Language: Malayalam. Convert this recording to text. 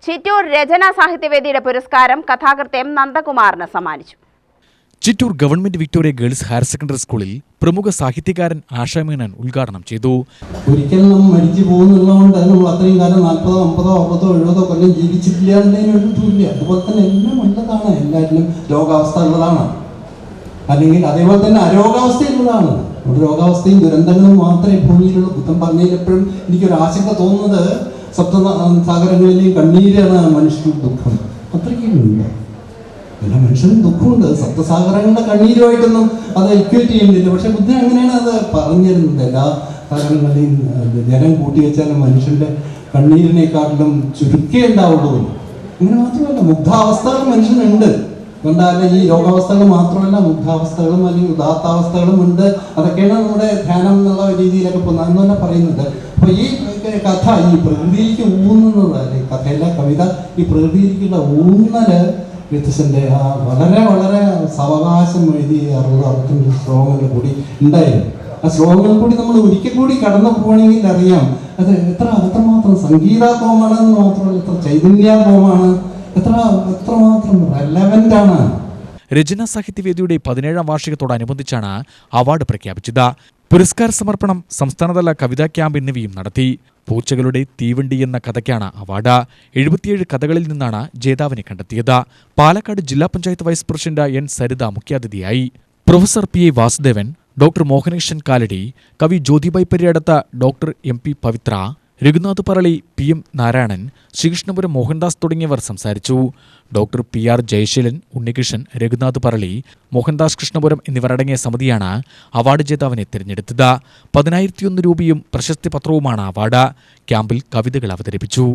ചിറ്റൂർ രചനാ സാഹിത്യവേദിയുടെ പുരസ്കാരം കഥാകൃത്ത് എം നന്ദകുമാറിന് സമ്മാനിച്ചു. Chittur government Victoria girls higher secondary സ്കൂളിൽ പ്രമുഖ സാഹിത്യകാരൻ ആശാ മേനോൻ ഉദ്ഘാടനം ചെയ്തു. ഒരിക്കലും നമ്മൾ മരിച്ചു പോകുന്നുള്ളതുകൊണ്ട് നമ്മൾ അത്രയും കാലം 40, 50, 60, 70 കൊല്ലം ജീവിച്ചിട്ടില്ല എന്നതിനൊരില്ല. അതുപോലെ തന്നെ എല്ലാം ഉള്ളതാണ്, എല്ലാറ്റിലും രോഗാവസ്ഥ ഉള്ളതാണ്, അല്ലെങ്കിൽ അതേപോലെ തന്നെ അരോഗാവസ്ഥയുള്ളതാണ്. ഒരു രോഗാവസ്ഥയും ദുരന്തങ്ങളും മാത്രമേ ഭൂമിയിലുള്ള ബുദ്ധം പറഞ്ഞതിൽ എപ്പോഴും എനിക്കൊരു ആശങ്ക തോന്നുന്നത് സപ്തസാഗരങ്ങളിലെയും കണ്ണീരാണ് മനുഷ്യരുടെ ദുഃഖം. അത്രയ്ക്കുണ്ട്, എല്ലാ മനുഷ്യനും ദുഃഖമുണ്ട്. സപ്തസാഗരങ്ങളുടെ കണ്ണീരുമായിട്ടൊന്നും അത് ഇക്വേറ്റ് ചെയ്യുന്നില്ല. പക്ഷെ ബുദ്ധൻ അങ്ങനെയാണ് അത് പറഞ്ഞിരുന്നത്. എല്ലാ സാഗരങ്ങളെയും ജലം കൂട്ടി വെച്ചാലും മനുഷ്യന്റെ കണ്ണീരിനെക്കാട്ടിലും ചുരുക്കേ ഉണ്ടാവുള്ളൂ. അങ്ങനെ മാത്രമല്ല, മുഗ്ധാവസ്ഥകൾ മനുഷ്യനുണ്ട്. അതുകൊണ്ടല്ല ഈ രോഗാവസ്ഥകൾ മാത്രമല്ല, മുഗ്ധാവസ്ഥകളും അല്ലെങ്കിൽ ഉദാത്താവസ്ഥകളും ഉണ്ട്. അതൊക്കെയാണ് നമ്മുടെ ധ്യാനം എന്നുള്ള രീതിയിലൊക്കെ പോകുന്നത് എന്ന് തന്നെ പറയുന്നുണ്ട്. അപ്പൊ ഈ കഥ ഈ പ്രകൃതിയിലേക്ക് ഊന്നുന്നത്, അല്ലെങ്കിൽ കഥയിലെ കവിത ഈ പ്രകൃതിയിലേക്കുള്ള ഊന്നല് വ്യത്യസ്തന്റെ ആ വളരെ വളരെ സാവകാശം എഴുതി 60-65 ശ്ലോകങ്ങൾ കൂടി ഉണ്ടായിരുന്നു. ആ ശ്ലോകങ്ങൾ കൂടി നമ്മൾ ഒരിക്കൽ കൂടി കടന്നു പോകണമെങ്കിൽ അറിയാം അത് എത്രമാത്രം സംഗീതാത്മകമാണെന്ന് മാത്രമല്ല, എത്ര ചൈതന്യാത്മകമാണ്, എത്രമാത്രം റെലവന്റ് ആണ്. രചനാ സാഹിത്യവേദിയുടെ 17ാം വാർഷികത്തോടനുബന്ധിച്ചാണ് അവാർഡ് പ്രഖ്യാപിച്ചത്. പുരസ്കാര സമർപ്പണം, സംസ്ഥാനതല കവിതാ ക്യാമ്പ് എന്നിവയും നടത്തി. പൂച്ചകളുടെ തീവണ്ടി എന്ന കഥയ്ക്കാണ് അവാർഡ്. 77 കഥകളിൽ നിന്നാണ് ജേതാവിനെ കണ്ടെത്തിയത്. പാലക്കാട് ജില്ലാ panchayat vice president N Saritha മുഖ്യാതിഥിയായി. Professor P. A. Vasudevan, doctor Mohanakrishnan Kalady, കവി Jyothibai Periyadatha, doctor M. P. Pavithra, Raghunath Parali, P. M. Narayanan, Sreekrishnapuram Mohandas തുടങ്ങിയവർ സംസാരിച്ചു. Doctor P. R. Jayaseelan, Unnikrishnan, Raghunath Parali, Mohandas Krishnapuram എന്നിവരടങ്ങിയ സമിതിയാണ് അവാർഡ് ജേതാവിനെ തിരഞ്ഞെടുത്തത്. 10,001 രൂപയും പ്രശസ്തി പത്രവുമാണ് അവാർഡ്. ക്യാമ്പിൽ കവിതകൾ അവതരിപ്പിച്ചു.